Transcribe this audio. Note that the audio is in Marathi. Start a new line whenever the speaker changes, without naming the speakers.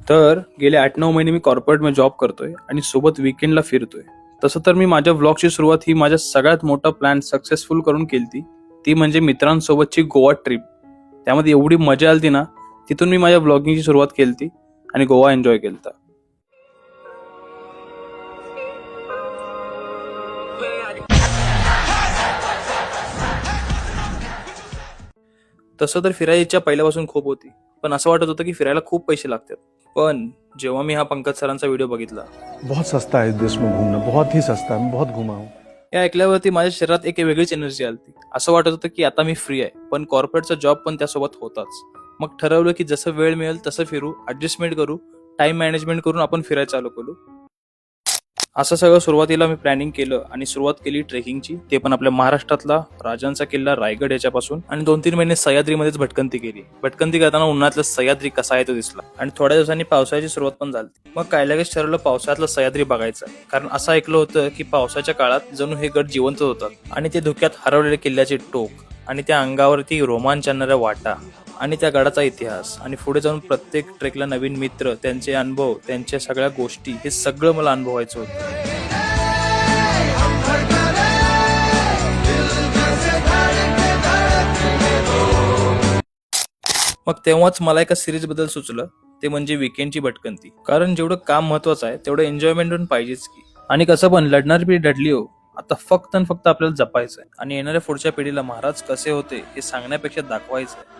तर गेले 8-9 महिने मी कॉर्पोरेटमध्ये जॉब करतोय आणि सोबत वीकेंडला फिरतोय. तसं तर मी माझ्या व्लॉगची सुरुवात ही माझ्या सगळ्यात मोठा प्लॅन सक्सेसफुल करून केलती. ती म्हणजे मित्रांसोबतची गोवा ट्रिप. त्यामध्ये एवढी मजा आलती ना, तिथून मी माझ्या व्लॉगिंगची सुरुवात केलती आणि गोवा एन्जॉय केलता. तसं तर फिरायची इच्छा पहिल्यापासून खूप होती, पण असं वाटत होतं की फिरायला खूप पैसे लागतात. पण जेव्हा मी हा पंकज सरांचा व्हिडिओ बघितला,
बहुत सस्ता है इस देश में घूमना, बहुत ही सस्ता है, मैं बहुत घुमा हूँ.
हे ऐकल्यावरती माझ्या शरीरात एक वेगळीच एनर्जी आलती. असं वाटत होतं की आता मी फ्री आहे, पण कॉर्पोरेटचा जॉब पण त्यासोबत होताच. मग ठरवलं की जसं वेळ मिळेल तसं फिरू, ऍडजस्टमेंट करू, टाइम मॅनेजमेंट करून आपण फिरायला चालू करू. असं सगळं सुरुवातीला मी प्लॅनिंग केलं आणि सुरुवात केली ट्रेकिंगची, ते पण आपल्या महाराष्ट्रातला राजांचा किल्ला रायगड याच्यापासून. आणि 2-3 महिने सह्याद्रीमध्येच भटकंती केली. भटकंती करताना उन्हातला सह्याद्री कसा आहे तो दिसला आणि थोड्या दिवसांनी पावसाळ्याची सुरुवात पण झाली. मग काय लगेच ठरवलं पावसाळ्यातला सह्याद्री बघायचा, कारण असं ऐकलं होतं की पावसाच्या काळात जणू हे गड जिवंत होतात आणि ते धुक्यात हरवलेले किल्ल्याचे टोक आणि त्या अंगावरती रोमांच आणणाऱ्या वाटा आणि त्या गडाचा इतिहास आणि पुढे जाऊन प्रत्येक ट्रेकला नवीन मित्र, त्यांचे अनुभव, त्यांच्या सगळ्या गोष्टी, हे सगळं मला अनुभवायचं होतं. मग तेव्हाच मला एका सिरीज बद्दल सुचलं, ते म्हणजे वीकेंडची भटकंती. कारण जेवढं काम महत्वाचं आहे तेवढं एन्जॉयमेंट पण पाहिजेच की. आणि कसं पण लढणारी पिढी लढली हो, आता फक्त आणि फक्त आपल्याला जपायचं आहे आणि येणाऱ्या पुढच्या पिढीला महाराज कसे होते हे सांगण्यापेक्षा दाखवायचं आहे.